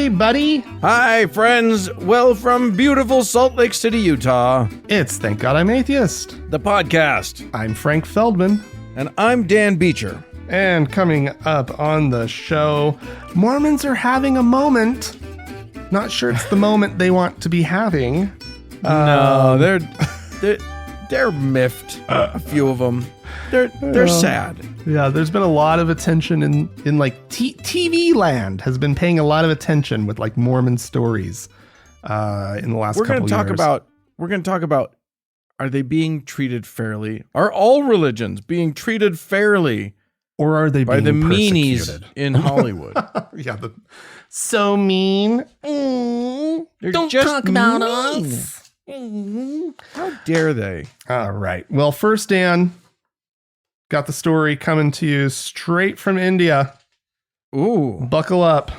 Hey, buddy. Hi, friends. Well, from beautiful Salt Lake City, Utah, It's Thank God I'm Atheist. the podcast. I'm Frank Feldman. And I'm Dan Beecher. And coming up on the show, Mormons are having a moment. Not sure it's the moment they want to be having. No, they're miffed. A few of them. They're sad. Yeah, there's been a lot of attention in like TV land has been paying a lot of attention with like Mormon stories in the last couple of years. We're going to talk about, are they being treated fairly? Are all religions being treated fairly? Or are they by the being meanies persecuted? in Hollywood? Yeah, so mean. Don't talk about us. How dare they? All right. Well, first, Dan, got the story coming to you straight from India. Ooh. Buckle up.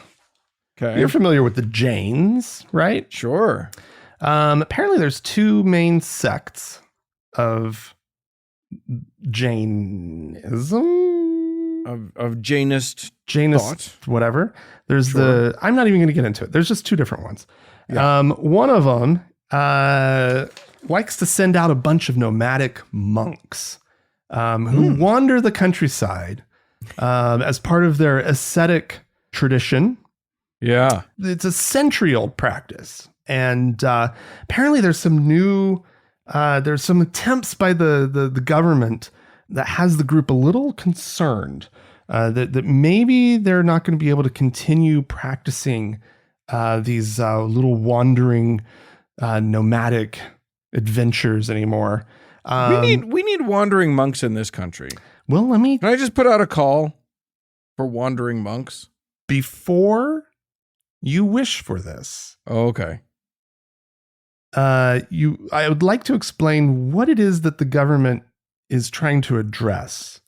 Okay. You're familiar with the Jains, right? Sure. Apparently, there's two main sects of Jainism. Of Jainist thought. Whatever. There's I'm not even going to get into it. There's just two different ones. Yeah. One of them likes to send out a bunch of nomadic monks who wander the countryside as part of their ascetic tradition. Yeah. It's a century-old practice. And apparently there's some there's some attempts by the government that has the group a little concerned that maybe they're not going to be able to continue practicing these little wandering nomadic adventures anymore. We need wandering monks in this country. Well, Can I just put out a call for wandering monks? Before you wish for this. Oh, okay. I would like to explain what it is that the government is trying to address.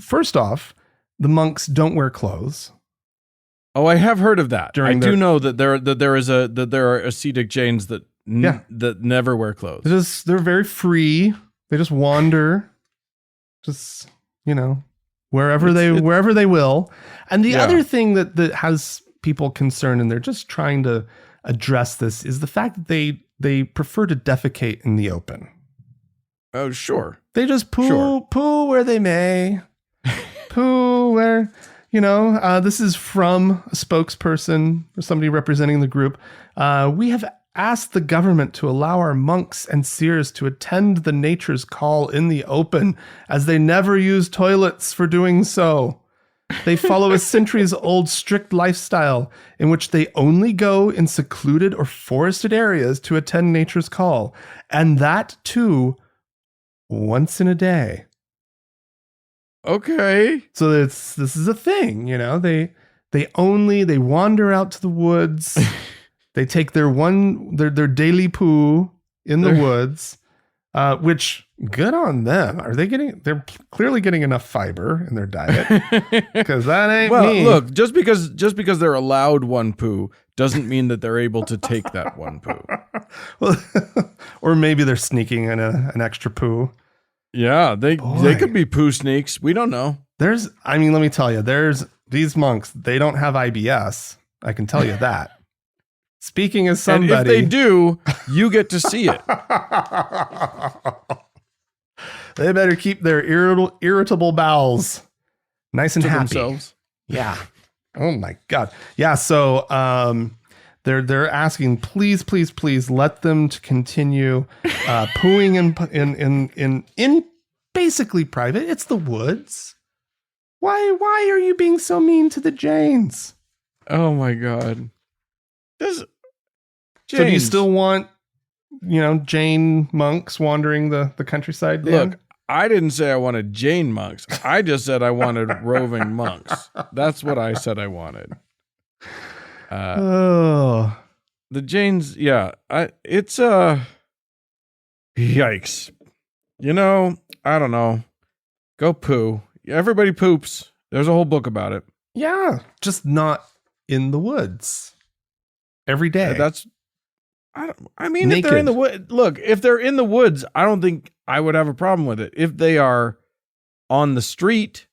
First off, the monks don't wear clothes. Oh, I have heard of that. I do know that there are ascetic Jains that never wear clothes. They're very free. They just wander, just wherever they will. And the other thing that has people concerned, and they're just trying to address this, is the fact that they prefer to defecate in the open. Oh, sure. They just poo where they may. Poo where, this is from a spokesperson or somebody representing the group. We have asked the government to allow our monks and seers to attend the nature's call in the open, as they never use toilets for doing so. They follow a centuries-old strict lifestyle in which they only go in secluded or forested areas to attend nature's call, and that too once in a day. Okay. So this is a thing, they wander out to the woods. They take their daily poo in the woods, which good on them. They're clearly getting enough fiber in their diet, because that ain't me. Look, just because they're allowed one poo doesn't mean that they're able to take that one poo. Well, or maybe they're sneaking in an extra poo. Yeah, they could be poo sneaks. We don't know. Let me tell you, there's these monks, they don't have IBS. I can tell you that. Speaking as somebody. And if they do, you get to see it. They better keep their irritable bowels nice and to happy. Themselves. Yeah. Oh my God. Yeah. So they're asking, please let them to continue pooing in basically private. It's the woods. Why are you being so mean to the Jains? Oh my God. So do you still want, Jain monks wandering the countryside, Dan? Look, I didn't say I wanted Jain monks. I just said I wanted roving monks. That's what I said I wanted. The Jains, it's yikes. I don't know. Go poo. Everybody poops. There's a whole book about it. Yeah, just not in the woods every day. Naked. If they're in the wood, look, if they're in the woods, I don't think I would have a problem with it. If they are on the street,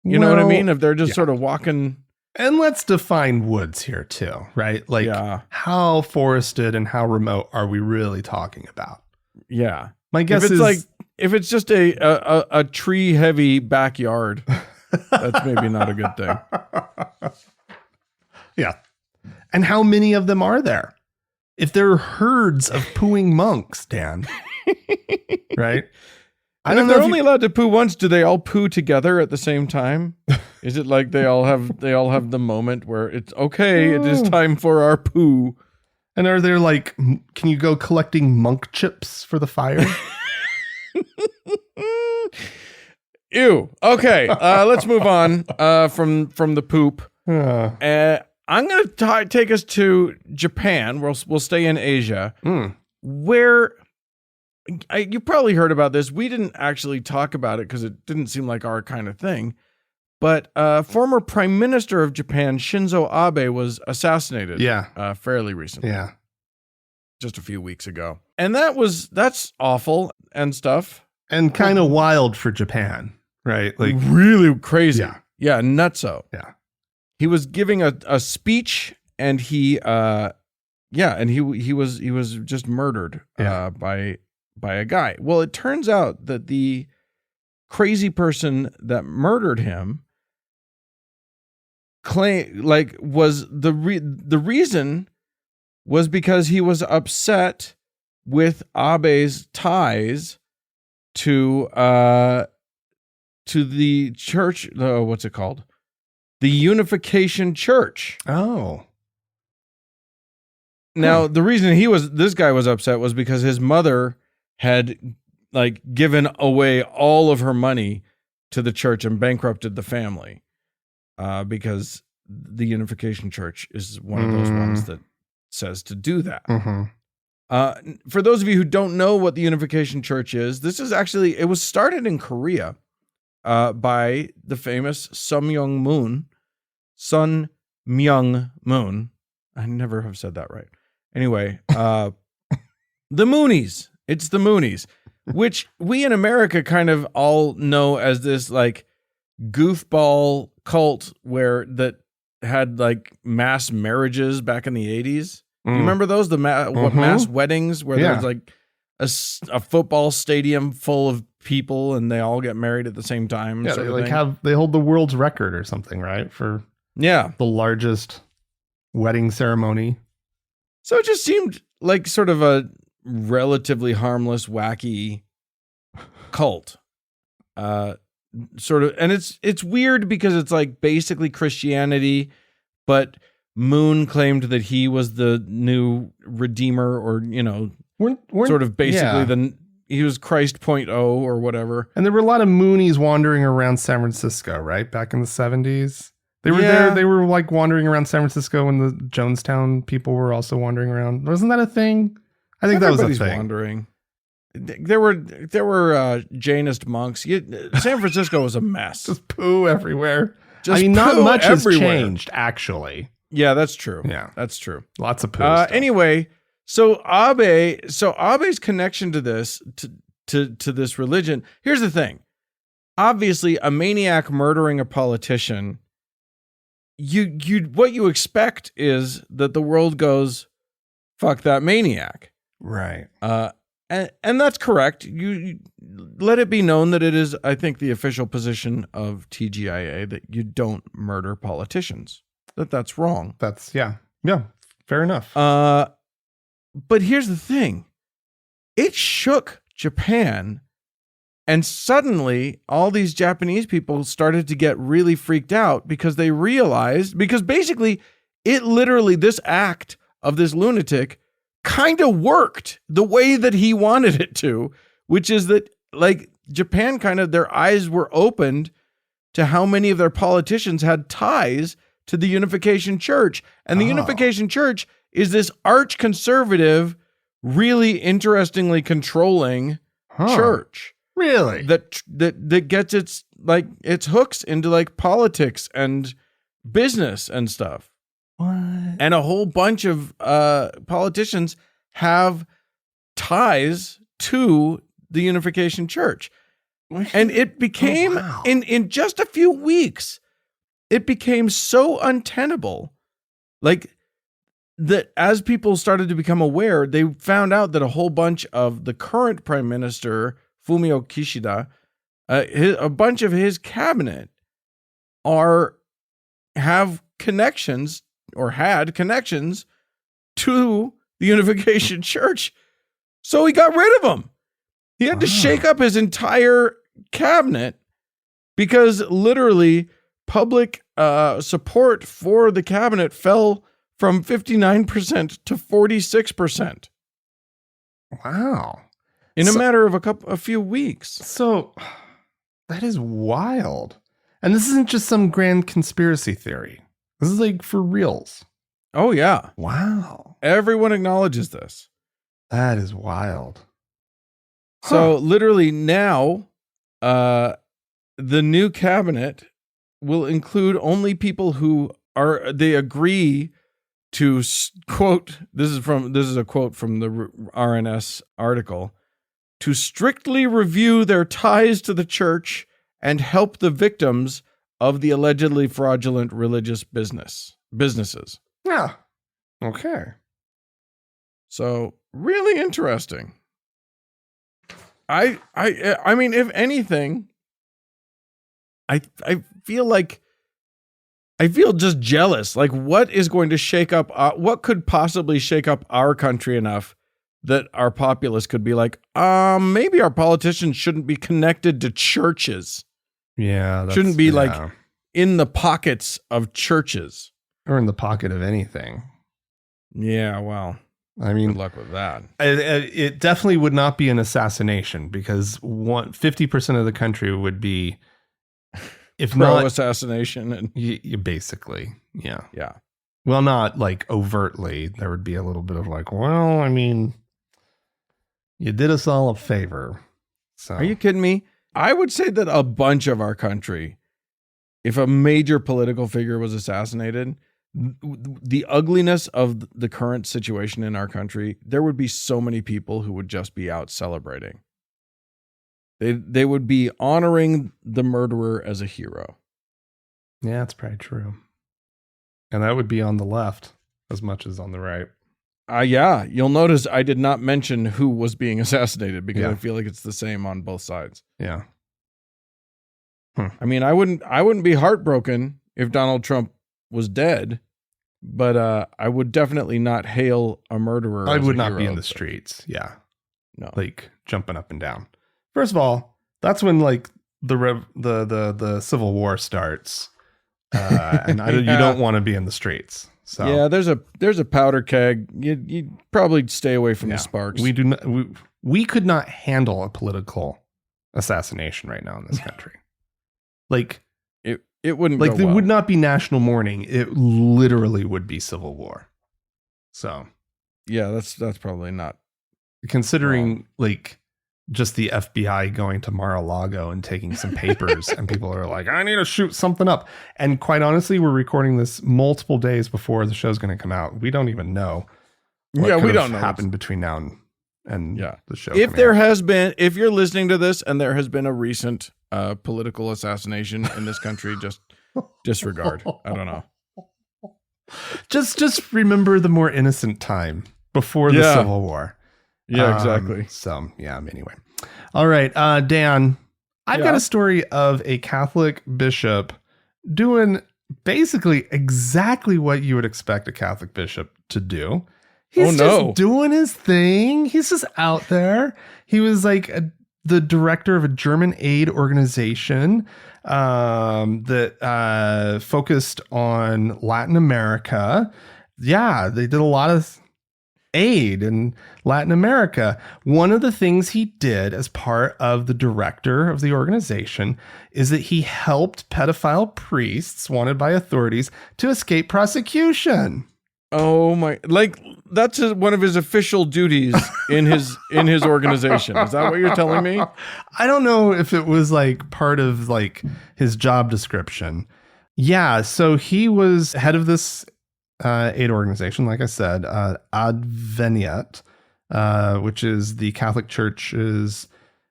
you know what I mean? If they're just sort of walking And let's define woods here too, right? Like how forested and how remote are we really talking about? Yeah. My guess if it's is like if it's just a tree heavy backyard, that's maybe not a good thing. Yeah. And how many of them are there? If there are herds of pooing monks, Dan, right? I don't know. If they're only allowed to poo once, do they all poo together at the same time? Is it like they all have the moment where it's okay, it is time for our poo? And are there like, can you go collecting monk chips for the fire? Ew. Okay, let's move on from the poop. I'm going to take us to Japan. We'll stay in Asia, where you probably heard about this. We didn't actually talk about it because it didn't seem like our kind of thing. But former Prime Minister of Japan, Shinzo Abe, was assassinated. Fairly recently. Yeah, just a few weeks ago, and that's awful and stuff, and kind of wild for Japan, right? Like really crazy. Yeah, nutso. Yeah. He was giving a speech, and he was just murdered by a guy. Well, it turns out that the crazy person that murdered him was the reason was because he was upset with Abe's ties to the church. What's it called? The Unification Church. Oh. Now, the reason this guy was upset was because his mother had given away all of her money to the church and bankrupted the family. Because the Unification Church is one of those ones that says to do that. For those of you who don't know what the Unification Church is, it was started in Korea. By the famous Sun Myung Moon. I never have said that right. Anyway, the Moonies. It's the Moonies, which we in America kind of all know as this goofball cult that had mass marriages back in the 80s. You remember those? Mass weddings where there's a football stadium full of people and they all get married at the same time. Yeah, they hold the world's record or something, right? For the largest wedding ceremony. So it just seemed like sort of a relatively harmless, wacky cult. And it's weird because it's basically Christianity, but Moon claimed that he was the new redeemer, or sort of basically he was Christ 0.0 or whatever. And there were a lot of Moonies wandering around San Francisco, right? Back in the 70s. They were there. They were wandering around San Francisco when the Jonestown people were also wandering around. Wasn't that a thing? I think that was a thing. Wandering. There were Jainist monks. San Francisco was a mess. Just poo everywhere. Not much has changed, actually. Yeah, that's true. Yeah, that's true. Lots of poo. Anyway, so Abe's connection to this to this religion. Here's the thing. Obviously, a maniac murdering a politician. What you expect is that the world goes, fuck that maniac. Right. And that's correct. You let it be known that it is, I think, the official position of TGIA that you don't murder politicians. That's wrong. That's yeah, fair enough. But here's the thing. It shook Japan, and suddenly all these Japanese people started to get really freaked out because they realized, because basically this act of this lunatic kind of worked the way that he wanted it to, which is that Japan their eyes were opened to how many of their politicians had ties to the Unification Church. And the Unification Church is this arch conservative, really interestingly controlling church. Really? That gets its hooks into politics and business and stuff. What? And a whole bunch of politicians have ties to the Unification Church. And it became in just a few weeks, it became so untenable. Like that, as people started to become aware, they found out that a whole bunch of the current prime minister, Fumio Kishida, a bunch of his cabinet have connections or had connections to the Unification Church. So he got rid of them. He had to shake up his entire cabinet because literally public support for the cabinet fell from 59% to 46%. Wow. In a matter of a few weeks. So that is wild. And this isn't just some grand conspiracy theory. This is like for reals. Oh, yeah. Wow. Everyone acknowledges this. That is wild. So literally now, the new cabinet will include only people who they agree to quote, this is a quote from the RNS article, to strictly review their ties to the church and help the victims of the allegedly fraudulent religious businesses. Yeah. Okay. So really interesting. I mean, if anything, I feel just jealous. Like, what is going to shake up? What could possibly shake up our country enough that our populace could be like, maybe our politicians shouldn't be connected to churches. Yeah, shouldn't be like in the pockets of churches or in the pocket of anything. Yeah, well, I mean, good luck with that. It definitely would not be an assassination because 50% of the country would be, if not assassination, and you basically, yeah. Well, not like overtly. There would be a little bit of like, well, I mean, you did us all a favor. So, are you kidding me? I would say that a bunch of our country, if a major political figure was assassinated, the ugliness of the current situation in our country, there would be so many people who would just be out celebrating. They would be honoring the murderer as a hero. Yeah, that's probably true. And that would be on the left as much as on the right. Yeah, you'll notice I did not mention who was being assassinated because I feel like it's the same on both sides. Yeah. I mean, I wouldn't be heartbroken if Donald Trump was dead, but I would definitely not hail a murderer. I would not be in the streets. Yeah. No. Like jumping up and down. First of all, that's when like the Civil War starts. And you don't want to be in the streets. So yeah, there's a powder keg. You'd probably stay away from the sparks. We do not. We could not handle a political assassination right now in this country. Like it wouldn't like go there well. would not be national mourning. It literally would be civil war. So yeah, that's probably not considering like just the FBI going to Mar-a-Lago and taking some papers and people are like, I need to shoot something up. And quite honestly, we're recording this multiple days before the show's going to come out. We don't even know. We don't know happened between now and the show. If you're listening to this and there has been a recent political assassination in this country, just disregard. I don't know. Just remember the more innocent time before the Civil War. Yeah, exactly. So, yeah, anyway. All right, Dan, I've got a story of a Catholic bishop doing basically exactly what you would expect a Catholic bishop to do. He's just doing his thing. He's just out there. He was like the director of a German aid organization that focused on Latin America. Yeah, they did a lot of aid in Latin America. One of the things he did as part of the director of the organization is that he helped pedophile priests wanted by authorities to escape prosecution. Oh my, like that's one of his official duties in his organization. Is that what you're telling me? I don't know if it was like part of like his job description. Yeah, so he was head of this aid organization, like I said, Adveniat, which is the Catholic Church's,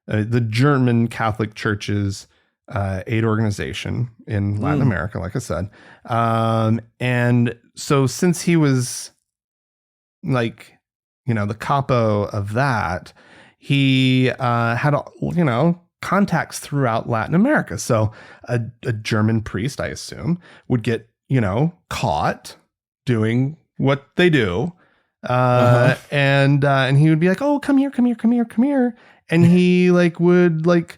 the German Catholic Church's aid organization in Latin America, like I said. And so since he was like, the capo of that, he had, contacts throughout Latin America. So a German priest, I assume, would get, caught doing what they do. And he would be like, oh, come here. And he would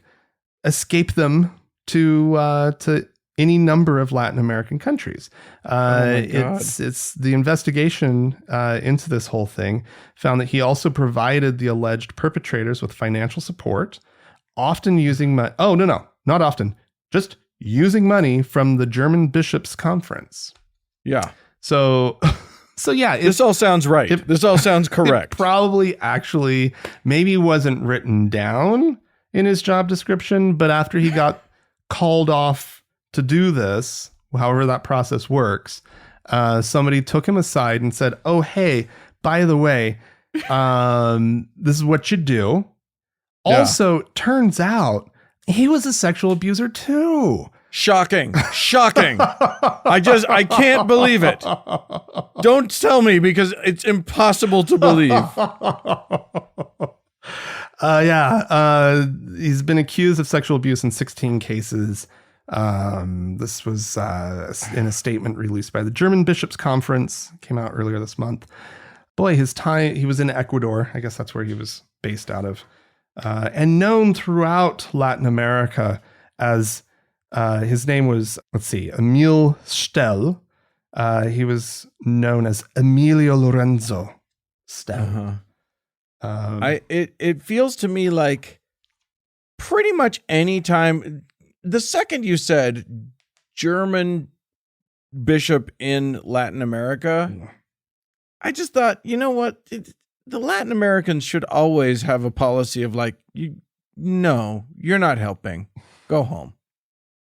escape them to any number of Latin American countries. It's the investigation into this whole thing found that he also provided the alleged perpetrators with financial support, often using money. Oh, no, not often. Just using money from the German Bishops' Conference. Yeah. So yeah. This all sounds right. This all sounds correct. It probably actually maybe wasn't written down in his job description, but after he got called off to do this, however that process works, somebody took him aside and said, oh, hey, by the way, this is what you do. Yeah. Also, turns out he was a sexual abuser too. Shocking. I can't believe it. Don't tell me, because it's impossible to believe. He's been accused of sexual abuse in 16 cases. This was in a statement released by the German Bishops' Conference. Came out earlier this month. Boy, he was in Ecuador. I guess that's where he was based out of. And known throughout Latin America as, his name was, Emil Stell. He was known as Emilio Lorenzo Stell. It feels to me like pretty much any time, the second you said German bishop in Latin America, I just thought, you know what? The Latin Americans should always have a policy of you're not helping. Go home.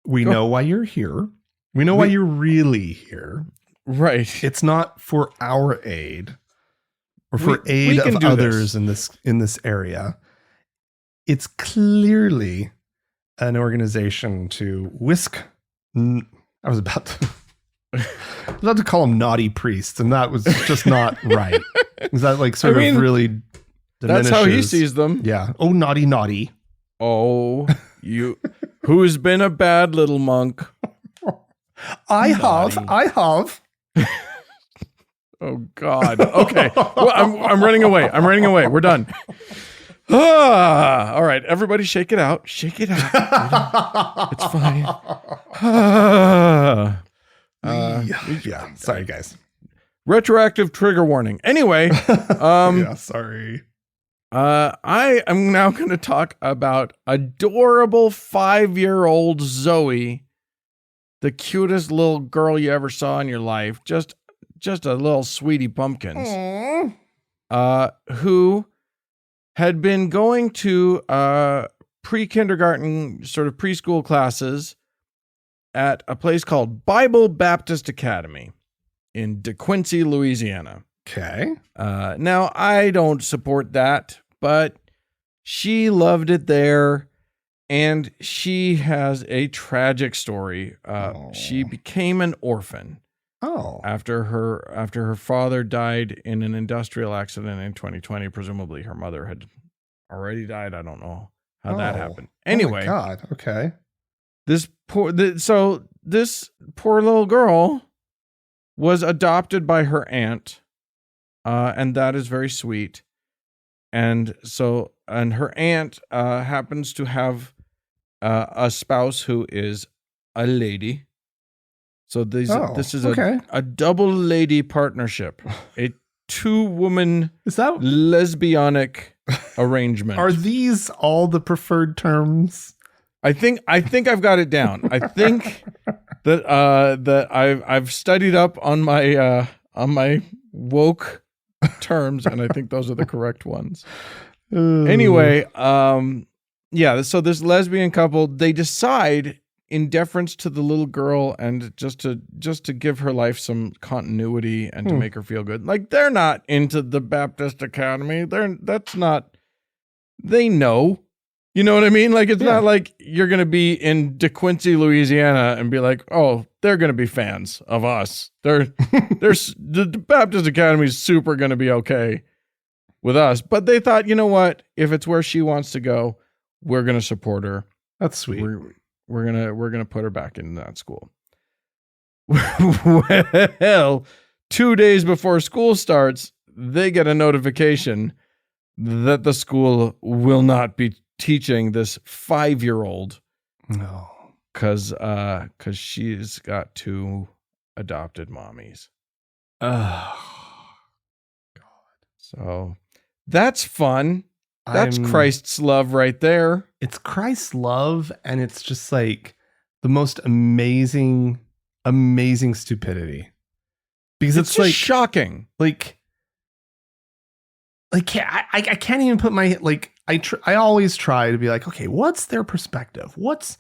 We know why you're here. We know why you're really here. Right. It's not for our aid or for aid of others in this area. It's clearly an organization to whisk. I was about to call them naughty priests, and that was just not right. Is that really diminishes? That's how he sees them. Yeah. Oh, naughty. Oh, who's been a bad little monk? I have. Oh God. Okay. Well, I'm running away. We're done. All right. Everybody shake it out. It's fine. Yeah. Sorry, guys. Retroactive trigger warning. Anyway. Sorry. I am now going to talk about adorable 5-year-old Zoe, the cutest little girl you ever saw in your life. Just a little sweetie pumpkins. Who had been going to pre-kindergarten, sort of preschool classes at a place called Bible Baptist Academy in DeQuincy, Louisiana. Okay. Now, I don't support that, but she loved it there, and she has a tragic story. She became an orphan. Oh. After her father died in an industrial accident in 2020. Presumably her mother had already died. I don't know how that happened. Anyway. Oh my God. Okay. This poor little girl was adopted by her aunt. And that is very sweet. And her aunt happens to have a spouse who is a lady. So this is a double lady partnership, a 2-woman lesbianic arrangement. Are these all the preferred terms? I think I've got it down. I think that I've studied up on my woke terms, and I think those are the correct ones. Anyway, so this lesbian couple, they decide, in deference to the little girl and just to give her life some continuity and to make her feel good. They're not into the Baptist Academy. They know. You know what I mean? Like, it's not like you're going to be in DeQuincy, Louisiana and be like, oh, they're going to be fans of us. The Baptist Academy is super going to be okay with us. But they thought, you know what? If it's where she wants to go, we're going to support her. That's sweet. We're going to put her back in that school. Well, 2 days before school starts, they get a notification that the school will not be teaching this 5-year-old. No. Because she's got 2 adopted mommies. Oh, God. So that's fun. That's Christ's love right there. It's Christ's love, and it's just like the most amazing stupidity. Because it's just like shocking. Like I can't even put my I always try to be like, okay, what's their perspective? What's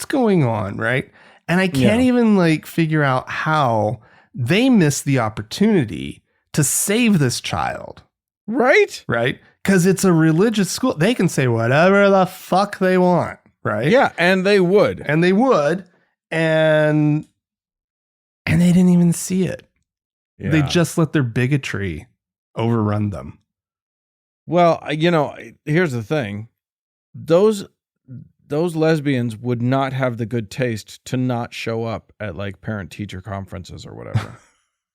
going on, right? And I can't even like figure out how they missed the opportunity to save this child. Right? Right? Because it's a religious school. They can say whatever the fuck they want, right? Yeah, and they would. And they didn't even see it. Yeah. They just let their bigotry overrun them. Well, here's the thing. Those lesbians would not have the good taste to not show up at like parent-teacher conferences or whatever.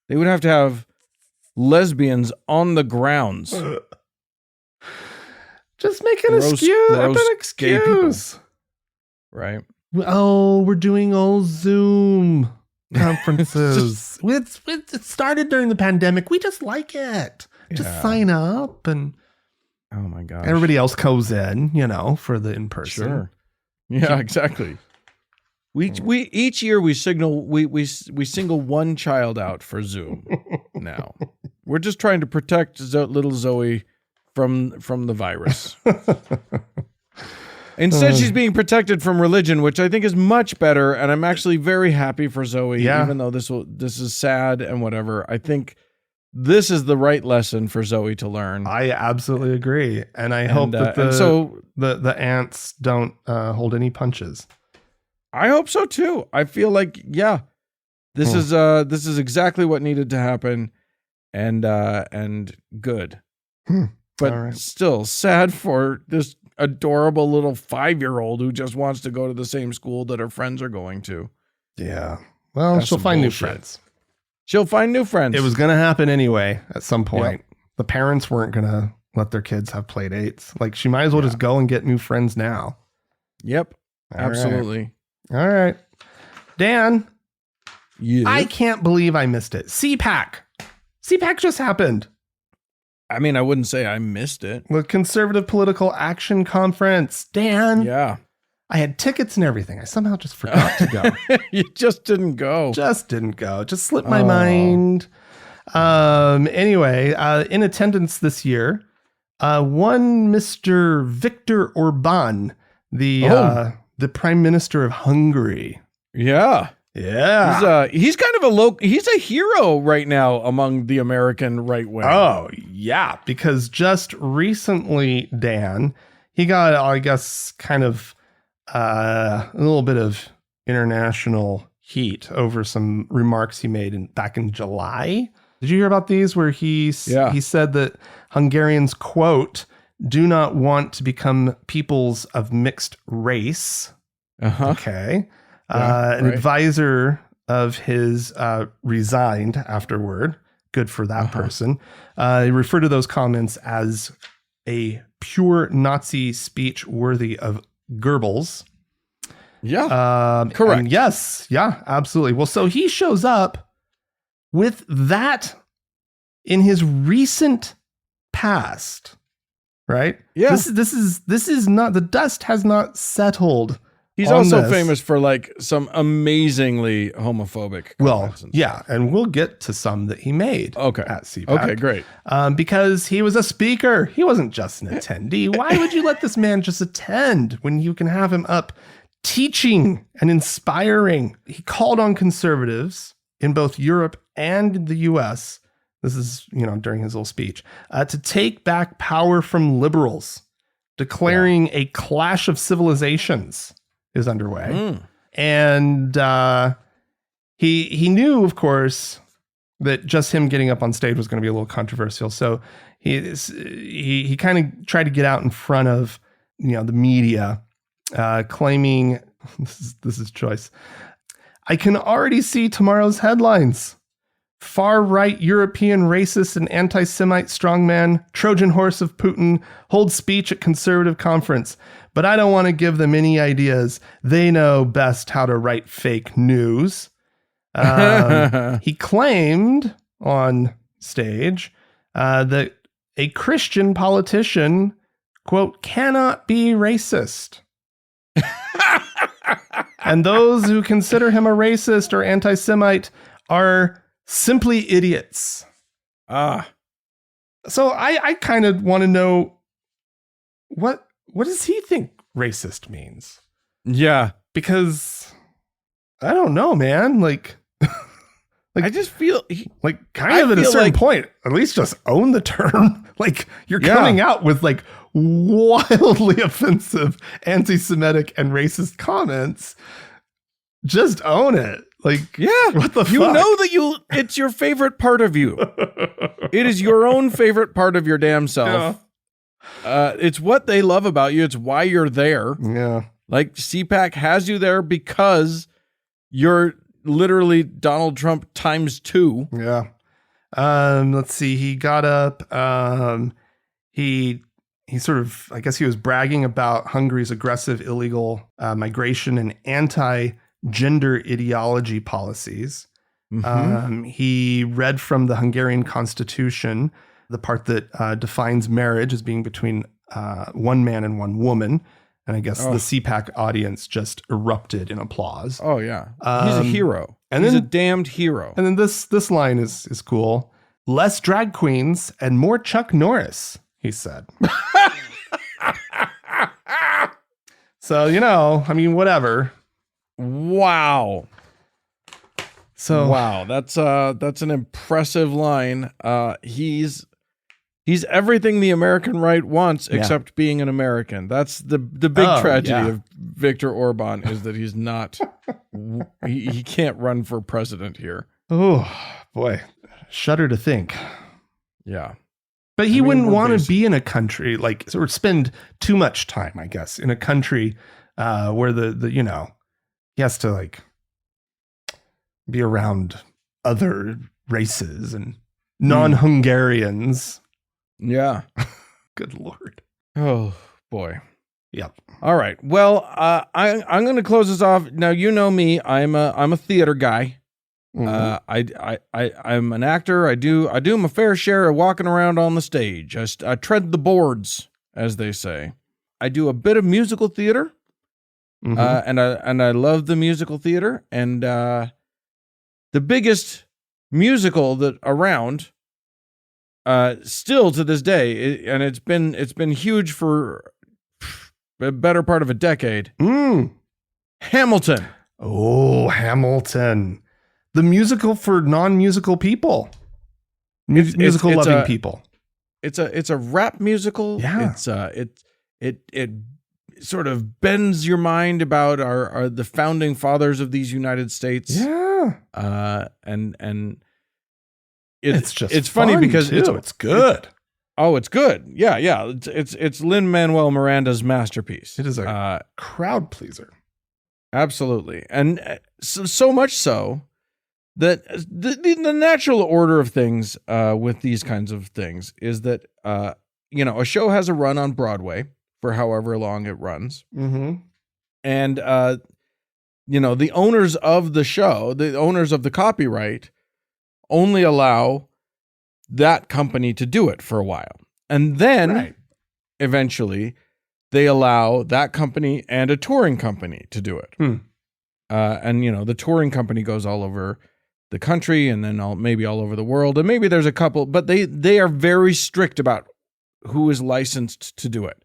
They would have to have lesbians on the grounds. Just make an excuse. Right. Oh, we're doing all Zoom conferences. It started during the pandemic. We just like it. Just sign up and oh my gosh. Everybody else goes in, for the in-person. Sure. Yeah, exactly. We each year we single one child out for Zoom. Now we're just trying to protect little Zoe from the virus. Instead, she's being protected from religion, which I think is much better. And I'm actually very happy for Zoe, even though this is sad and whatever. I think this is the right lesson for Zoe to learn. I absolutely agree, and I hope that the ants don't hold any punches. I hope so too. I feel like this is exactly what needed to happen, and good. But still sad for this adorable little 5-year-old who just wants to go to the same school that her friends are going to. Yeah. Well, she'll find new friends. She'll find new friends. It was going to happen anyway at some point. Yep. The parents weren't going to let their kids have play dates. Like, she might as well just go and get new friends now. Yep. Absolutely. All right. Dan. Yeah. I can't believe I missed it. CPAC. CPAC just happened. I mean, I wouldn't say I missed it. The Conservative Political Action Conference. Dan. Yeah. I had tickets and everything. I somehow just forgot to go. You just didn't go. Just slipped my mind. Anyway, in attendance this year, one Mr. Viktor Orban, the Prime Minister of Hungary. Yeah. Yeah. He's kind of he's a hero right now among the American right wing. Oh, yeah. Because just recently, Dan, he got, I guess, kind of a little bit of international heat over some remarks he made back in July. Did you hear about these where he said that Hungarians, quote, do not want to become peoples of mixed race. Uh-huh. Okay. An advisor of his resigned afterward. Good for that person. He referred to those comments as a pure Nazi speech worthy of Goebbels. Yeah. Correct. Yes. Yeah, absolutely. Well, so he shows up with that in his recent past, right? Yeah. This is not, the dust has not settled. He's also famous for like some amazingly homophobic comments. Well, yeah, and we'll get to some that he made at CPAC. Okay, great. Because he was a speaker. He wasn't just an attendee. Why would you let this man just attend when you can have him up teaching and inspiring? He called on conservatives in both Europe and the US, this is, during his little speech, to take back power from liberals declaring a clash of civilizations is underway. And he knew, of course, that just him getting up on stage was going to be a little controversial. So he kind of tried to get out in front of, the media, claiming, this is choice. I can already see tomorrow's headlines. Far-right European racist and anti-Semite strongman, Trojan horse of Putin, holds speech at conservative conference. But I don't want to give them any ideas. They know best how to write fake news. He claimed on stage that a Christian politician, quote, cannot be racist. And those who consider him a racist or anti-Semite are simply idiots. So I kind of want to know what does he think racist means? Yeah. Because I don't know, man. Like I just feel kind of at a certain point, at least just own the term. Like you're coming out with like wildly offensive anti-Semitic and racist comments. Just own it. Like, what the fuck? You know that it's your favorite part of you. It is your own favorite part of your damn self. Yeah. It's what they love about you. It's why you're there. Yeah. Like CPAC has you there because you're literally Donald Trump times 2. Yeah. Let's see. He got up. He sort of, I guess he was bragging about Hungary's aggressive illegal migration and anti-gender ideology policies. Mm-hmm. He read from the Hungarian constitution, the part that defines marriage as being between one man and one woman. And I guess the CPAC audience just erupted in applause. Oh, yeah. He's a hero. And he's then, a damned hero. And then this line is cool. Less drag queens and more Chuck Norris, he said. So, I mean, whatever. Wow. So wow, that's an impressive line. He's everything the American right wants except being an American. That's the big tragedy of Viktor Orban is that he's not he can't run for president here. Oh, boy. Shudder to think. Yeah. But he wouldn't want to be in a country or spend too much time, I guess, in a country where he has to be around other races and non-Hungarians. Yeah. Good Lord. Oh boy. Yep. All right. Well, I'm going to close this off. Now, you know me. I'm a theater guy. Mm-hmm. I'm an actor. I do my fair share of walking around on the stage. I tread the boards, as they say. I do a bit of musical theater. Mm-hmm. And I love the musical theater. And the biggest musical that around still to this day, and it's been huge for a better part of a decade. Hamilton. Oh, Hamilton. The musical for non-musical people. Musical loving people. It's a rap musical. Yeah. It sort of bends your mind about the founding fathers of these United States. Yeah. And it's funny because it's good. It's good. Yeah. It's Lin-Manuel Miranda's masterpiece. It is a crowd pleaser. Absolutely. And so much so that the natural order of things with these kinds of things is that a show has a run on Broadway for however long it runs. Mm-hmm. And the owners of the show, the owners of the copyright, only allow that company to do it for a while. And then eventually they allow that company and a touring company to do it. And the touring company goes all over the country and then maybe all over the world. And maybe there's a couple, but they are very strict about who is licensed to do it.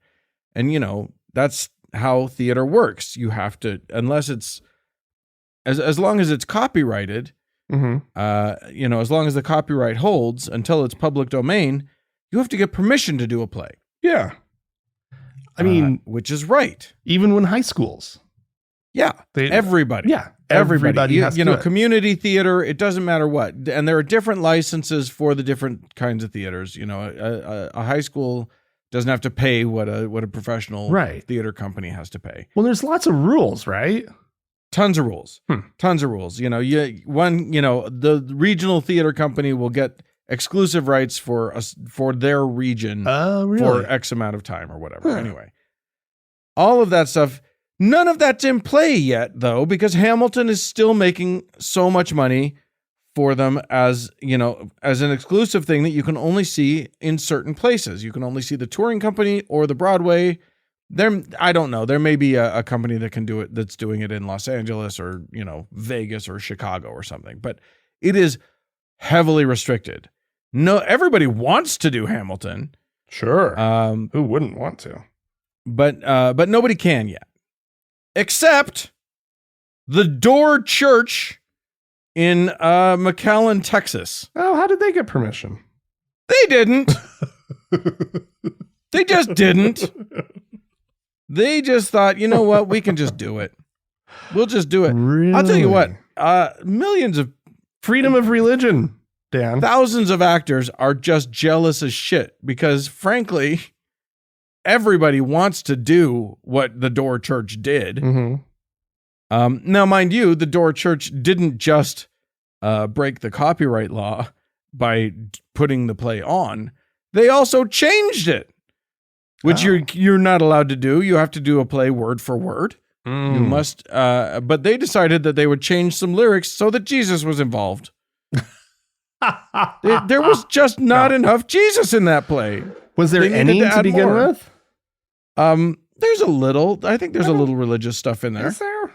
And, that's how theater works. You have to, unless it's, as long as it's copyrighted, mm-hmm. As long as the copyright holds until it's public domain, you have to get permission to do a play. Yeah. I mean, which is right. even when high schools. Yeah, everybody. Yeah, everybody has to you do know, it. community theater. It doesn't matter what, and there are different licenses for the different kinds of theaters. You know, a high school doesn't have to pay what a professional theater company has to pay. Well, there's lots of rules, right? Tons of rules. Tons of rules. You know, the regional theater company will get exclusive rights for their region for X amount of time or whatever. Anyway, all of that stuff. None of that's in play yet, though, because Hamilton is still making so much money for them as an exclusive thing that you can only see in certain places. You can only see the touring company or the Broadway. I don't know. There may be a company that can do it, that's doing it in Los Angeles or, Vegas or Chicago or something, but it is heavily restricted. No, everybody wants to do Hamilton. Sure. Who wouldn't want to? But nobody can yet. Except the Door Church in McAllen, Texas. Oh, how did they get permission? They didn't. They just didn't. They just thought, you know what? We can just do it. We'll just do it. Really? I'll tell you what. Millions of freedom of religion, Dan. Thousands of actors are just jealous as shit because, frankly, everybody wants to do what the Door Church did. Mm-hmm. Now, mind you, the Door Church didn't just break the copyright law by putting the play on. They also changed it, which you're not allowed to do. You have to do a play word for word. You must. But they decided that they would change some lyrics so that Jesus was involved. There was just not enough Jesus in that play. Was there any to begin with? There's a little. I think there's a little religious stuff in there. Is there?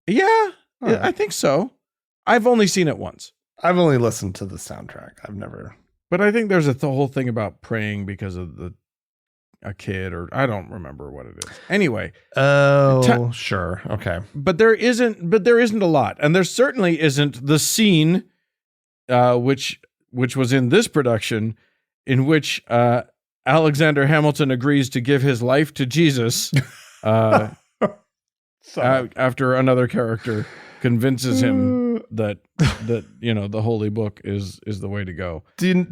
Yeah, I think so. I've only seen it once. I've only listened to the soundtrack. I've never. But I think there's a whole thing about praying because of a kid, or I don't remember what it is. Anyway. Oh, sure. Okay. But there isn't a lot, and there certainly isn't the scene, which was in this production, in which Alexander Hamilton agrees to give his life to Jesus after another character convinces him that the holy book is the way to go. Do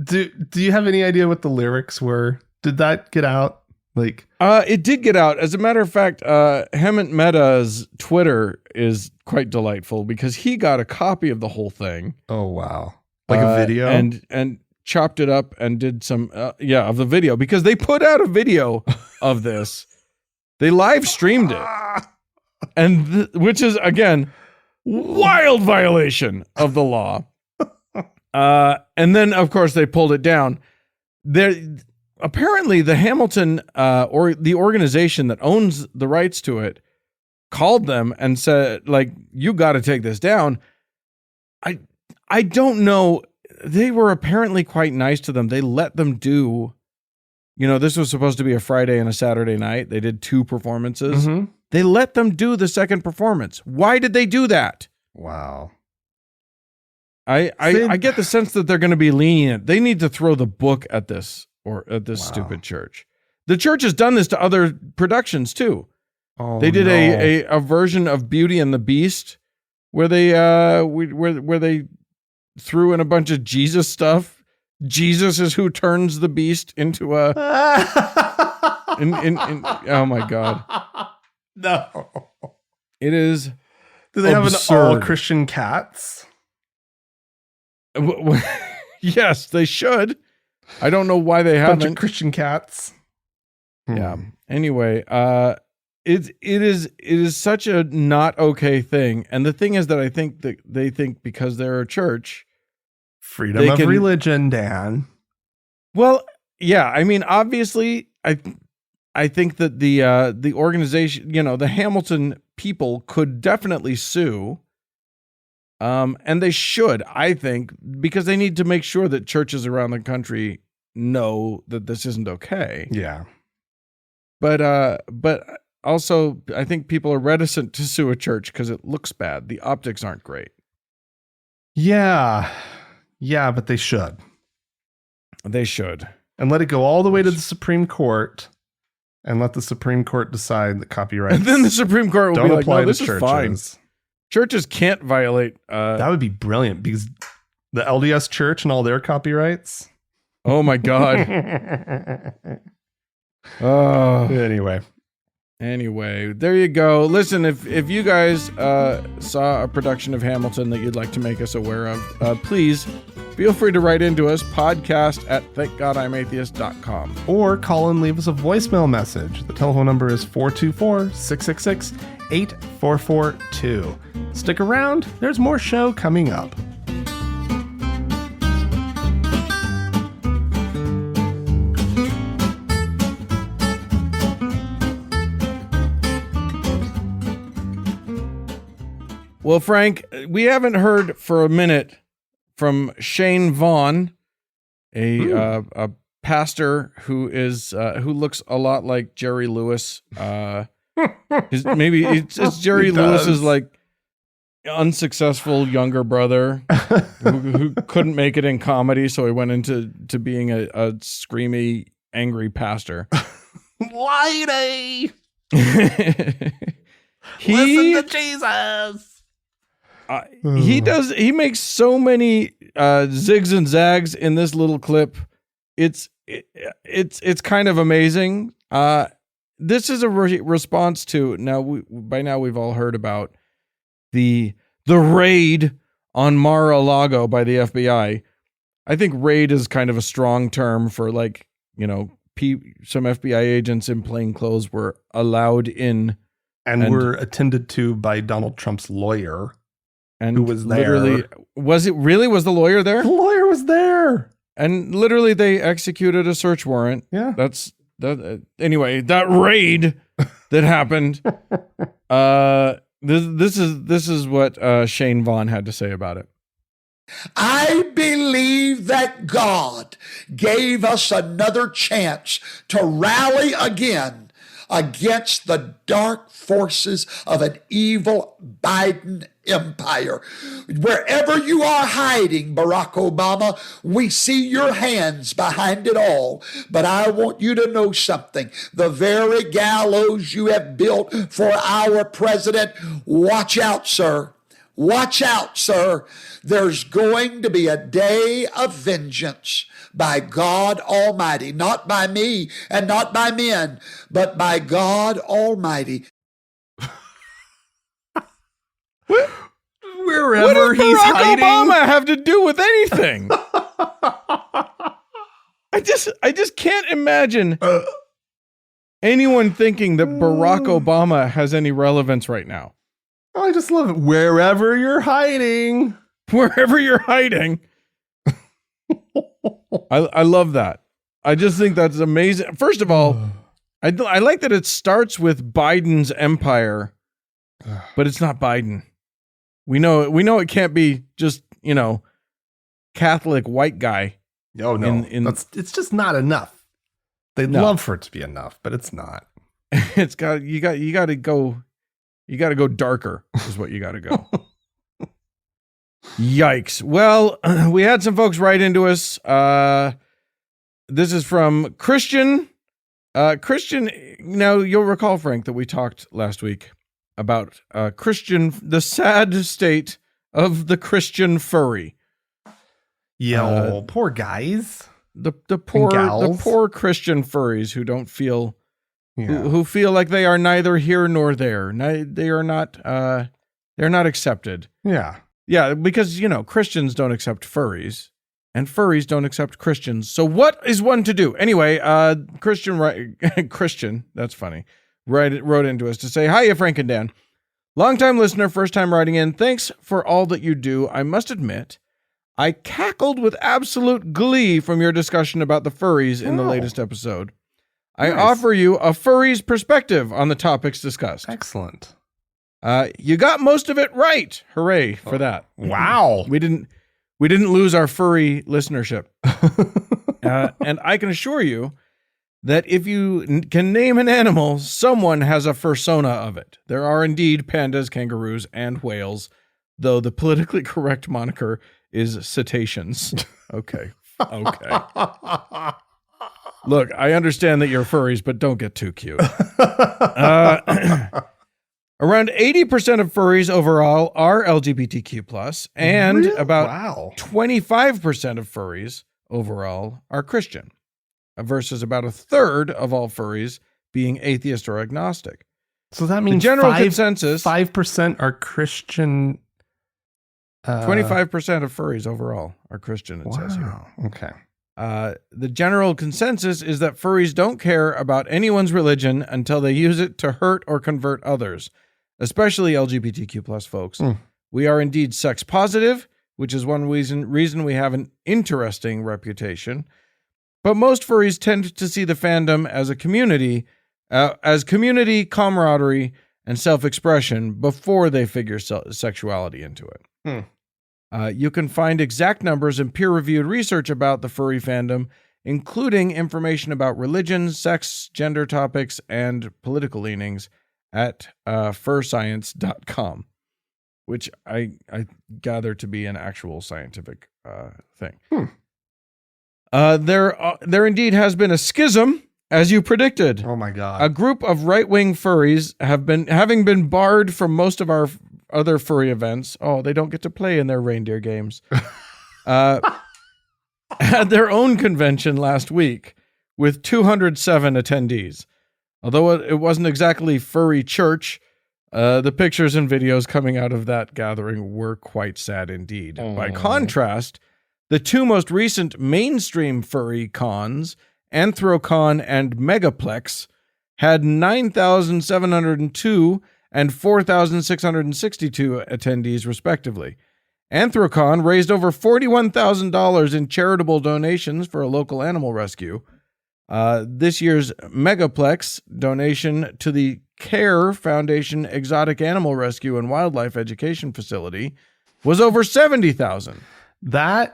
you have any idea what the lyrics were? Did that get out? It did get out. As a matter of fact, Hemant Mehta's Twitter is quite delightful because he got a copy of the whole thing. Oh wow! Like a video, and chopped it up and did some of the video, because they put out a video of this. They live streamed it, and which is again wild violation of the law. And then of course they pulled it down. Apparently the Hamilton or the organization that owns the rights to it called them and said, like, you got to take this down. I don't know. They were apparently quite nice to them. They let them do, this was supposed to be a Friday and a Saturday night. They did 2 performances. Mm-hmm. They let them do the second performance. Why did they do that? Wow. I get the sense that they're going to be lenient. They need to throw the book at this stupid church. The church has done this to other productions too. Oh, they did a version of Beauty and the Beast where they where they threw in a bunch of Jesus stuff. Jesus is who turns the beast into a. Oh my God! No, it is. Do they absurd. have an all Christian Cats? Yes, they should. I don't know why they haven't. Bunch of Christian Cats. Yeah. Anyway, it is such a not okay thing, and the thing is that I think that they think because they're a church, freedom of religion, Dan. Well, yeah. I mean, obviously, I think that the organization, the Hamilton people could definitely sue. And they should, I think, because they need to make sure that churches around the country know that this isn't okay. Yeah. But also I think people are reticent to sue a church because it looks bad. The optics aren't great. Yeah. Yeah, but they should. They should. And let it go all the way to the Supreme Court and let the Supreme Court decide the copyright. And then the Supreme Court will don't be like, apply no, this to is fine. churches. Churches can't violate. That would be brilliant because the LDS Church and all their copyrights. Oh my God. Anyway, there you go. Listen, if you guys saw a production of Hamilton that you'd like to make us aware of, please feel free to write into us, podcast@thankgodimatheist.com. Or call and leave us a voicemail message. The telephone number is 424-666-8442. Stick around. There's more show coming up. Well, Frank, we haven't heard for a minute from Shane Vaughn, a pastor who looks a lot like Jerry Lewis. Maybe it's Jerry Lewis's like unsuccessful younger brother who couldn't make it in comedy, so he went into being a screamy, angry pastor. Lady, listen to Jesus. He makes so many zigs and zags in this little clip. It's kind of amazing. This is a response to by now we've all heard about the raid on Mar-a-Lago by the FBI. I think raid is kind of a strong term for some FBI agents in plain clothes were allowed in and were attended to by Donald Trump's lawyer. And who was there? Literally, was the lawyer there? The lawyer was there. And literally they executed a search warrant. Yeah. Anyway, that raid that happened. This is what Shane Vaughn had to say about it. I believe that God gave us another chance to rally again against the dark forces of an evil Biden empire. Wherever you are hiding, Barack Obama, we see your hands behind it all. But I want you to know something. The very gallows you have built for our president, watch out, sir. Watch out, sir. There's going to be a day of vengeance by God Almighty, not by me and not by men, but by God Almighty. Wherever what does he's Barack hiding, Obama have to do with anything? I just can't imagine anyone thinking that Barack Obama has any relevance right now. Oh, I just love it. Wherever you're hiding. Wherever you're hiding. I love that. I just think that's amazing. First of all, I like that it starts with Biden's empire, but it's not Biden. We know it can't be just, Catholic white guy. Oh no. It's just not enough. They'd love for it to be enough, but it's not. You got to go darker is what you got to go. Yikes. Well, we had some folks write into us. This is from Christian. Christian, now you'll recall, Frank, that we talked last week about the sad state of the Christian furry. Poor guys. The poor Christian furries who don't feel who feel like they are neither here nor there. They're not accepted. Yeah. Yeah, because, Christians don't accept furries, and furries don't accept Christians. So what is one to do? Anyway, Christian, that's funny, wrote into us to say, "Hiya, Frank and Dan. Longtime listener, first time writing in. Thanks for all that you do. I must admit, I cackled with absolute glee from your discussion about the furries in the latest episode. I offer you a furry's perspective on the topics discussed." Excellent. You got most of it right. Hooray for that. Wow. We didn't lose our furry listenership. And I can assure you that if you can name an animal, someone has a fursona of it. There are indeed pandas, kangaroos, and whales, though the politically correct moniker is cetaceans. Okay. Look, I understand that you're furries, but don't get too cute. Around 80% of furries overall are LGBTQ+, and Really? about Wow. 25% of furries overall are Christian, versus about a third of all furries being atheist or agnostic. So that means general consensus- 5% are Christian. 25% of furries overall are Christian, it says here. Wow. Okay. The general consensus is that furries don't care about anyone's religion until they use it to hurt or convert others, especially LGBTQ+ folks. We are indeed sex positive, which is one reason we have an interesting reputation. But most furries tend to see the fandom as a community, camaraderie, and self-expression before they figure sexuality into it. You can find exact numbers and peer-reviewed research about the furry fandom, including information about religion, sex, gender topics, and political leanings at furscience.com, which I gather to be an actual scientific thing. There indeed has been a schism, as you predicted. Oh my God. A group of right-wing furries having been barred from most of our other furry events. Oh, they don't get to play in their reindeer games. Had their own convention last week with 207 attendees. Although it wasn't exactly furry church, the pictures and videos coming out of that gathering were quite sad indeed. By contrast, the two most recent mainstream furry cons, Anthrocon and Megaplex, had 9,702 and 4,662 attendees, respectively. Anthrocon raised over $41,000 in charitable donations for a local animal rescue. This year's Megaplex donation to the CARE Foundation Exotic Animal Rescue and Wildlife Education Facility was over $70,000.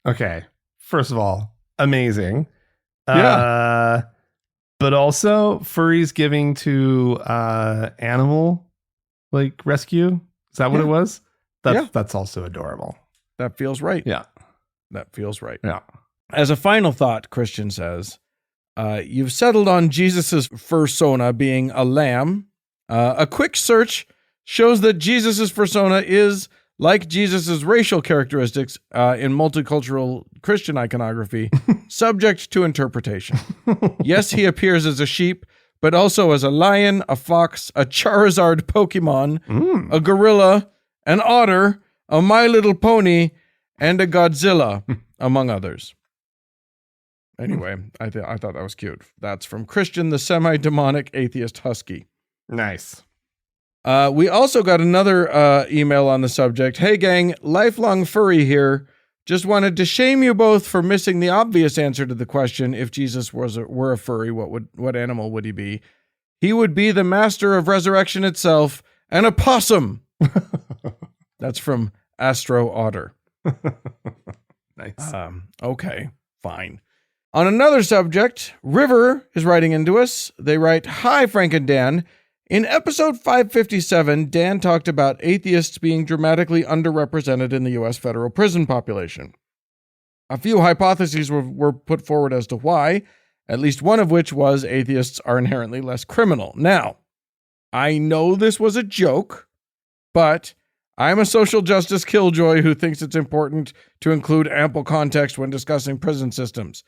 Okay. First of all, amazing. Yeah. But also furries giving to animal rescue. Is that what it was? That's also adorable. That feels right. Yeah. That feels right. Yeah. As As a final thought, Christian says, you've settled on Jesus's persona being a lamb. A quick search shows that Jesus's persona is, like Jesus's racial characteristics in multicultural Christian iconography, subject to interpretation. Yes, he appears as a sheep, but also as a lion, a fox, a Charizard Pokemon, a gorilla, an otter, a My Little Pony, and a Godzilla, among others. Anyway, I thought that was cute. That's from Christian, the semi-demonic atheist husky. nice. We also got another email on the subject. Hey gang, lifelong furry here. Just wanted to shame you both for missing the obvious answer to the question: if Jesus were a furry, what animal would he be? He would be the master of resurrection itself, an opossum. That's from Astro Otter. Nice. Okay, fine. On another subject, River is writing into us. They write, "Hi, Frank and Dan. In episode 557, Dan talked about atheists being dramatically underrepresented in the U.S. federal prison population. A few hypotheses were put forward as to why, at least one of which was atheists are inherently less criminal. Now, I know this was a joke, but I'm a social justice killjoy who thinks it's important to include ample context when discussing prison systems.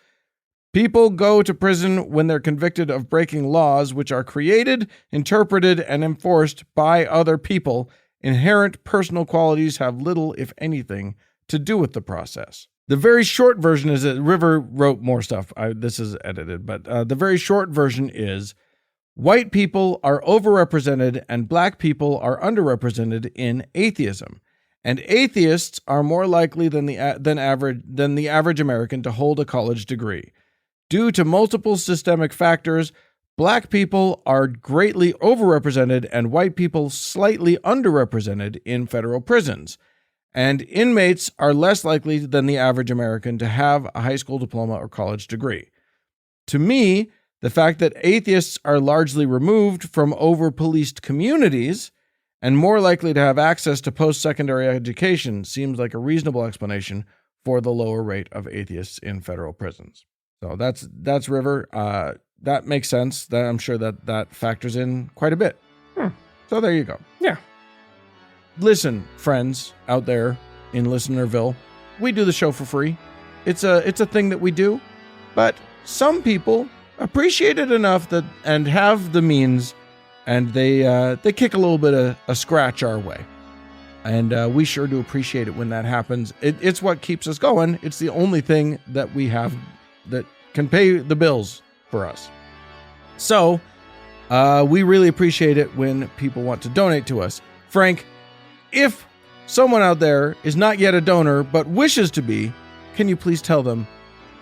People go to prison when they're convicted of breaking laws which are created, interpreted, and enforced by other people. Inherent personal qualities have little, if anything, to do with the process." The very short version is that River wrote more stuff. This is edited, but the very short version is white people are overrepresented and black people are underrepresented in atheism. And atheists are more likely than the average American to hold a college degree. Due to multiple systemic factors, black people are greatly overrepresented and white people slightly underrepresented in federal prisons. And inmates are less likely than the average American to have a high school diploma or college degree. To me, the fact that atheists are largely removed from over-policed communities and more likely to have access to post-secondary education seems like a reasonable explanation for the lower rate of atheists in federal prisons. So that's River. That makes sense. That I'm sure that factors in quite a bit. So there you go. Yeah. Listen, friends out there in Listenerville, we do the show for free. It's a thing that we do, but some people appreciate it enough that and have the means, and they kick a little bit of a scratch our way, and we sure do appreciate it when that happens. It's what keeps us going. It's the only thing that we have that can pay the bills for us. So we really appreciate it when people want to donate to us. Frank, if someone out there is not yet a donor but wishes to be, can you please tell them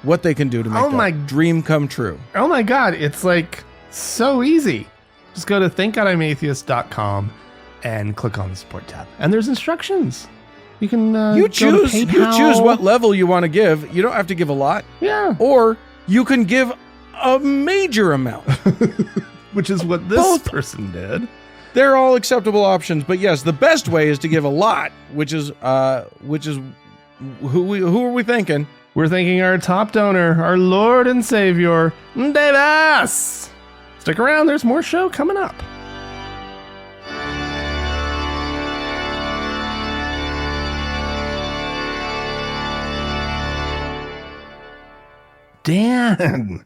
what they can do to make that dream come true? Oh my God, it's like so easy. Just go to thankodI'matheist.com and click on the support tab. And there's instructions. You can you choose what level you want to give. You don't have to give a lot. Yeah. Or you can give a major amount. Which is what this person did. They're all acceptable options, but yes, the best way is to give a lot, which is who are we thinking? We're thanking our top donor, our Lord and Savior, Davis. Stick around, there's more show coming up. Dan.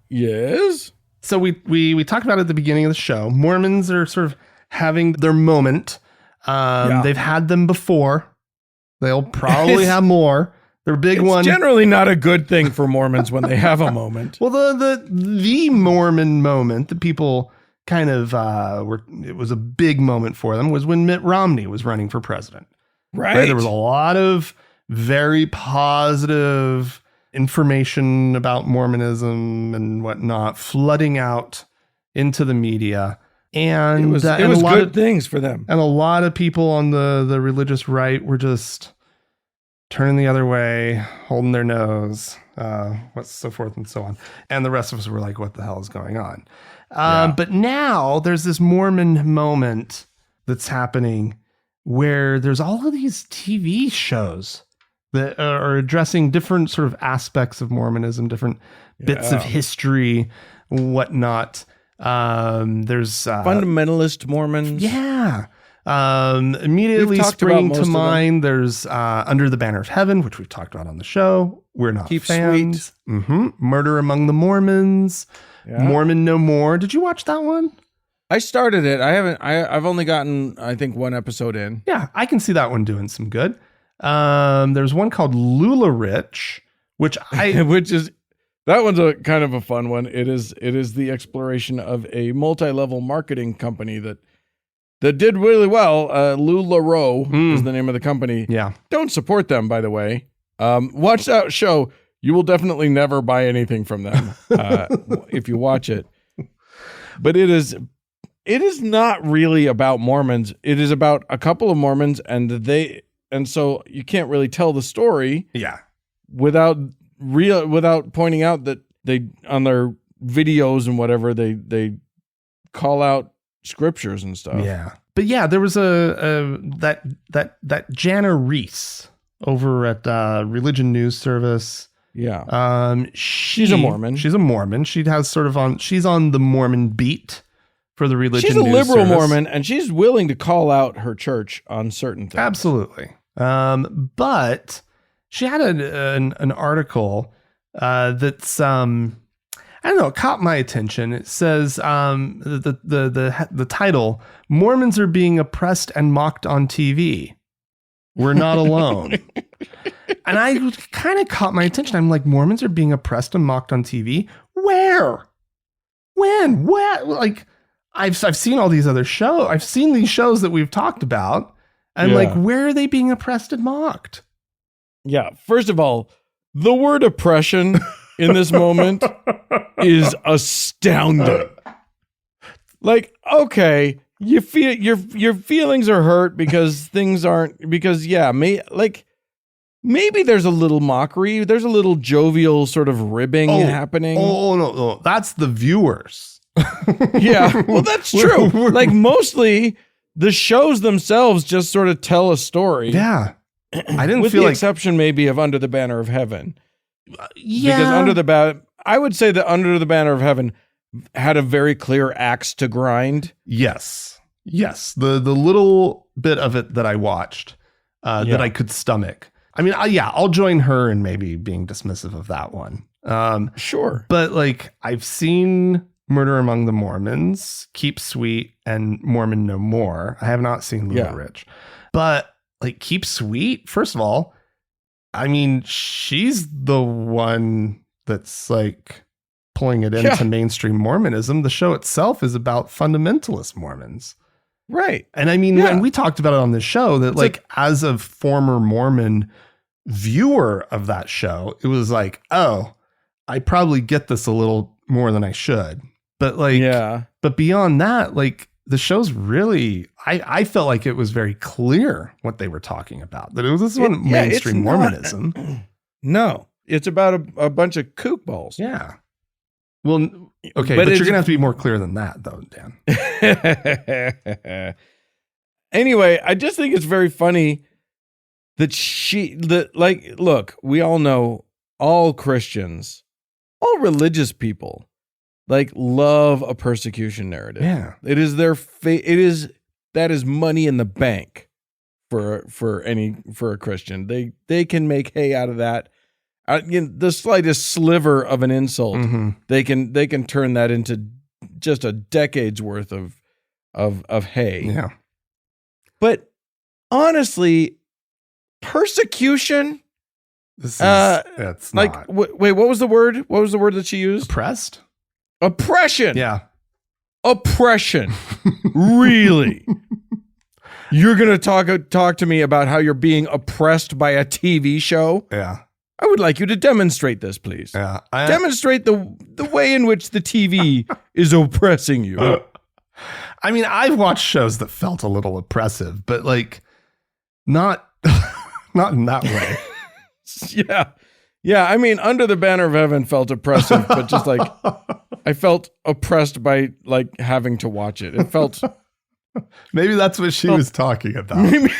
Yes? So we talked about it at the beginning of the show. Mormons are sort of having their moment. They've had them before. They'll probably have more. Their big one. Generally not a good thing for Mormons when they have a moment. Well, the Mormon moment that people kind of it was a big moment for them was when Mitt Romney was running for president. Right. There was a lot of very positive information about Mormonism and whatnot flooding out into the media. And it was good things for them. And a lot of people on the religious right were just turning the other way, holding their nose, what's so forth and so on. And the rest of us were like, what the hell is going on? But now there's this Mormon moment that's happening where there's all of these TV shows that are addressing different sort of aspects of Mormonism, different bits of history, whatnot. There's fundamentalist Mormons. Yeah. Immediately springing to mind, there's Under the Banner of Heaven, which we've talked about on the show. We're not Keep fans. Mm-hmm. Murder Among the Mormons. Yeah. Mormon No More. Did you watch that one? I started it. I haven't. I've only gotten, I think, one episode in. Yeah, I can see that one doing some good. There's one called Lula Rich, which is that one's a kind of a fun one. It is the exploration of a multi-level marketing company that did really well. LuLaRoe is the name of the company. Yeah. Don't support them, by the way. Watch that show. You will definitely never buy anything from them if you watch it. But it is not really about Mormons. It is about a couple of Mormons, and so you can't really tell the story. Yeah. Without pointing out that they, on their videos and whatever, they call out scriptures and stuff. Yeah. But yeah, there was that Jana Reese over at Religion News Service. Yeah. She's a Mormon. She's a Mormon. She's on the Mormon beat for the Religion News Service. She's a liberal Mormon, and she's willing to call out her church on certain things. Absolutely. But she had an article that's I don't know, it caught my attention. It says the title, Mormons are being oppressed and mocked on TV. We're not alone. And I kind of caught my attention. I'm like, Mormons are being oppressed and mocked on TV? Where? When? What? Like, I've seen all these other shows. I've seen these shows that we've talked about. And like, where are they being oppressed and mocked? Yeah. First of all, the word oppression in this moment is astounding. Like, okay, you feel your feelings are hurt because things aren't, because maybe there's a little mockery, there's a little jovial sort of ribbing happening. Oh no, that's the viewers. Yeah, well, that's true. Like, mostly the shows themselves just sort of tell a story. Yeah. I didn't with feel the like exception maybe of Under the Banner of Heaven. Yeah. Because I would say that Under the Banner of Heaven had a very clear axe to grind. Yes. The little bit of it that I watched that I could stomach. I mean, I'll join her in maybe being dismissive of that one. Sure. But like, I've seen Murder Among the Mormons, Keep Sweet, and Mormon No More. I have not seen Little Rich. But like, Keep Sweet, first of all, I mean, she's the one that's like pulling it into mainstream Mormonism. The show itself is about fundamentalist Mormons. Right. And I mean, and we talked about it on the show that like, as a former Mormon viewer of that show, it was like, oh, I probably get this a little more than I should. But like, but beyond that, like, the show's really, I felt like it was very clear what they were talking about. That this wasn't mainstream Mormonism. No, it's about a bunch of kook balls. Yeah. Well, okay, but you're going to have to be more clear than that, though, Dan. Anyway, I just think it's very funny that look, we all know all Christians, all religious people, like, love a persecution narrative. Yeah. It is their that is money in the bank for a Christian. They can make hay out of that. The slightest sliver of an insult, they can turn that into just a decade's worth of hay. Yeah. But honestly, persecution. This is it's like not. Wait, what was the word? What was the word that she used? Oppressed? Oppression. Yeah. Oppression. Really? You're gonna talk to me about how you're being oppressed by a TV show? Yeah. I would like you to demonstrate this, please. Yeah. Demonstrate the way in which the TV is oppressing you. I mean, I've watched shows that felt a little oppressive, but like, not in that way. Yeah. I mean, Under the Banner of Heaven felt oppressive, but just like, I felt oppressed by like having to watch it. It felt. Maybe that's what she was talking about. Maybe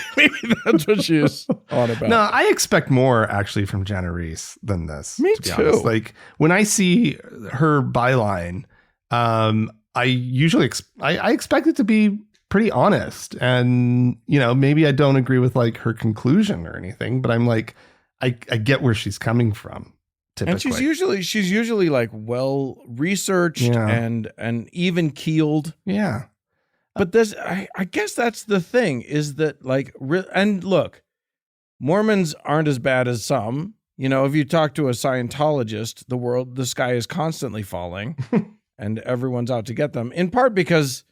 that's what she was on about. No, I expect more actually from Jenna Reese than this. Me to be too. honest. Like, when I see her byline, I usually I expect it to be pretty honest, and maybe I don't agree with like her conclusion or anything, but I'm like, I get where she's coming from. Typically. And she's usually like well researched and even keeled. Yeah. But I guess that's the thing, is that like, and look, Mormons aren't as bad as some. If you talk to a Scientologist, the sky is constantly falling and everyone's out to get them, in part because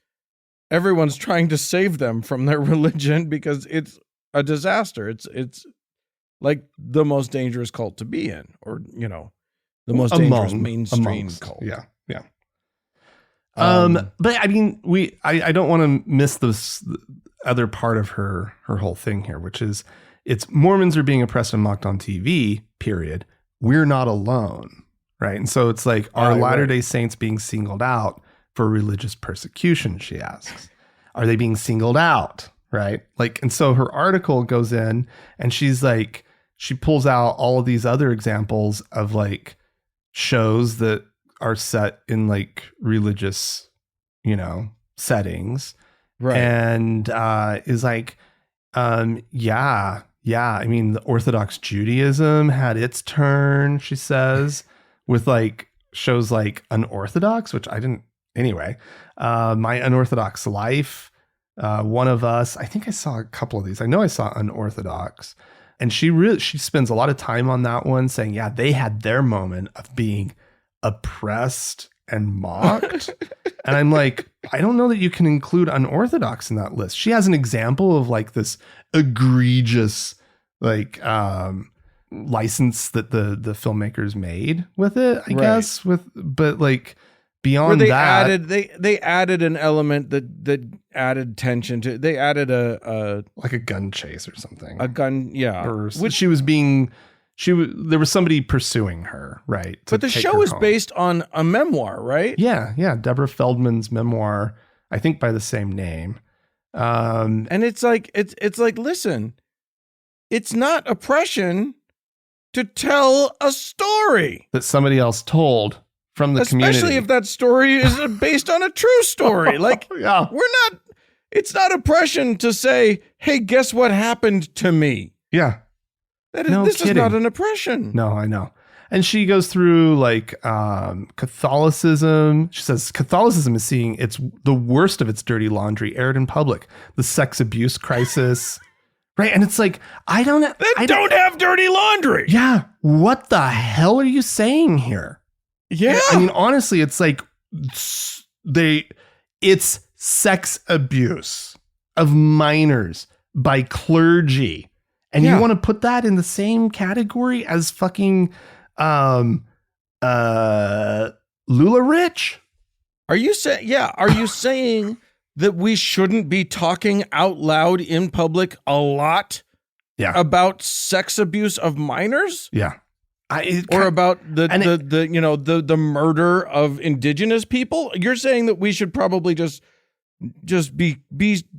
everyone's trying to save them from their religion because it's a disaster. It's like the most dangerous cult to be in, or, the most dangerous mainstream cult. Yeah. Yeah. But I mean, I don't want to miss this other part of her whole thing here, which is it's Mormons are being oppressed and mocked on TV, period. We're not alone. Right. And so it's like, are Latter-day Saints being singled out for religious persecution? She asks, are they being singled out? Right. Like, and so her article goes in and she's like, she pulls out all of these other examples of like shows that are set in like religious, settings. Right. And is like, yeah. I mean, the Orthodox Judaism had its turn, she says, with like shows like Unorthodox, which I didn't anyway. My Unorthodox Life, One of Us. I think I saw a couple of these. I know I saw Unorthodox. And she spends a lot of time on that one, saying, yeah, they had their moment of being oppressed and mocked. And I'm like, I don't know that you can include Unorthodox in that list. She has an example of like this egregious like license that the filmmakers made with it, I guess, but like beyond where that they added an element that added tension to. They added a like a gun chase or something. A gun, yeah. Or which there was somebody pursuing her, right? But the show is based on a memoir, right? Yeah. Deborah Feldman's memoir, I think by the same name. And it's like, listen, it's not oppression to tell a story that somebody else told from the Especially community. if that story is based on a true story. Like, Yeah. it's not oppression to say, hey, guess what happened to me? Yeah. This is not an oppression. No, I know. And she goes through like Catholicism. She says Catholicism is seeing the worst of its dirty laundry aired in public. The sex abuse crisis. Right. And it's like, I don't have dirty laundry. Yeah. What the hell are you saying here? Yeah. I mean, honestly, it's like it's sex abuse of minors by clergy. And you want to put that in the same category as fucking LuLaRich? Are you saying that we shouldn't be talking out loud in public a lot about sex abuse of minors? Yeah. About the murder of indigenous people? You're saying that we should probably just be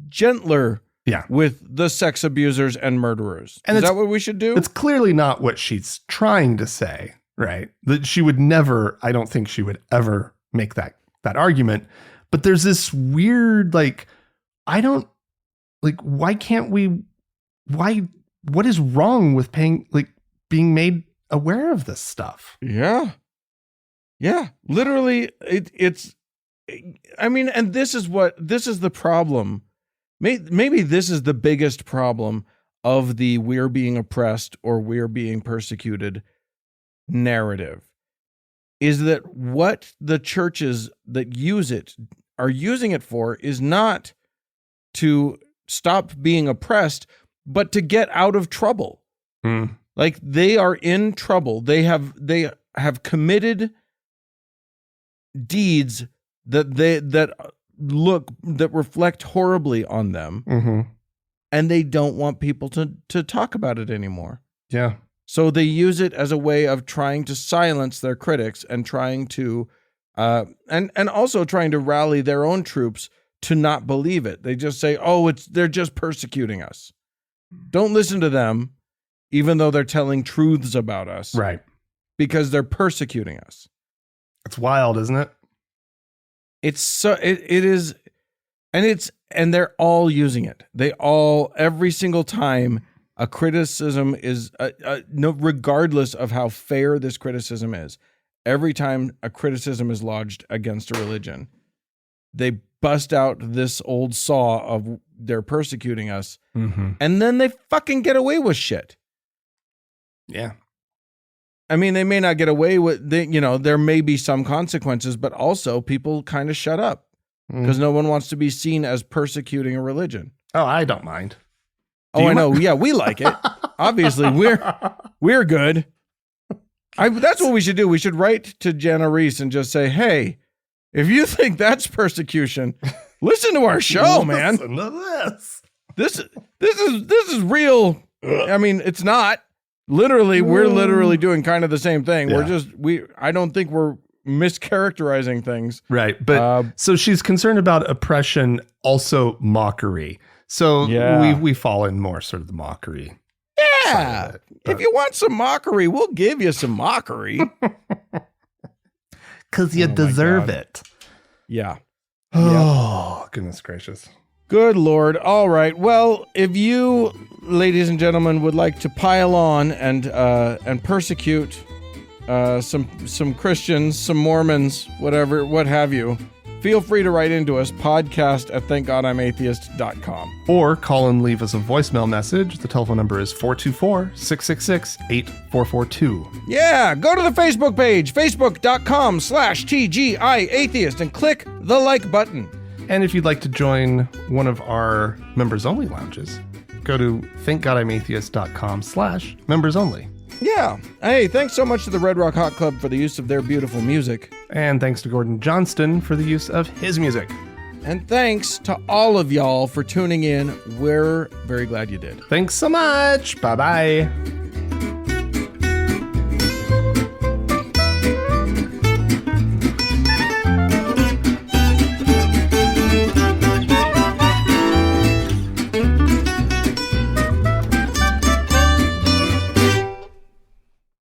gentler with the sex abusers and murderers. And is that what we should do? It's clearly not what she's trying to say, right? That she would never, I don't think she would ever make that argument. But there's this weird, like, why can't we, what is wrong with being made aware of this stuff? Yeah. Yeah. Literally, and this is the problem. Maybe this is the biggest problem of the we're being oppressed or we're being persecuted narrative, is that what the churches that use it are using it for is not to stop being oppressed, but to get out of trouble. Like, they are in trouble. They have committed deeds that reflect horribly on them, and they don't want people to talk about it anymore. Yeah. So they use it as a way of trying to silence their critics and trying to, and also trying to rally their own troops to not believe it. They just say, "Oh, they're just persecuting us. Don't listen to them, even though they're telling truths about us, right? Because they're persecuting us." It's wild, isn't it? It is, and they're all using it. Every single time a criticism is, regardless of how fair this criticism is, every time a criticism is lodged against a religion, they bust out this old saw of they're persecuting us, and then they fucking get away with shit. Yeah. I mean, they may not get away with there may be some consequences, but also people kind of shut up because no one wants to be seen as persecuting a religion. Oh, I don't mind. I know. Yeah, we like it. Obviously, we're good. That's what we should do. We should write to Jana Reese and just say, "Hey, if you think that's persecution, listen to our show, man. Listen to this. This is real." I mean, it's not. Literally, we're literally doing kind of the same thing. Yeah. I don't think we're mischaracterizing things. Right. But so she's concerned about oppression, also mockery. So we fall in more sort of the mockery. Yeah. If you want some mockery, we'll give you some mockery. Because you deserve it. Yeah. Oh, goodness gracious. Good Lord. All right. Well, if you, ladies and gentlemen, would like to pile on and persecute some Christians, some Mormons, whatever, what have you, feel free to write into us, podcast@thankgodimatheist.com. Or call and leave us a voicemail message. The telephone number is 424-666-8442. Yeah, go to the Facebook page, facebook.com/TGIAtheist, and click the like button. And if you'd like to join one of our members-only lounges, go to thankgodimatheist.com/members-only. Yeah. Hey, thanks so much to the Red Rock Hot Club for the use of their beautiful music. And thanks to Gordon Johnston for the use of his music. And thanks to all of y'all for tuning in. We're very glad you did. Thanks so much. Bye-bye.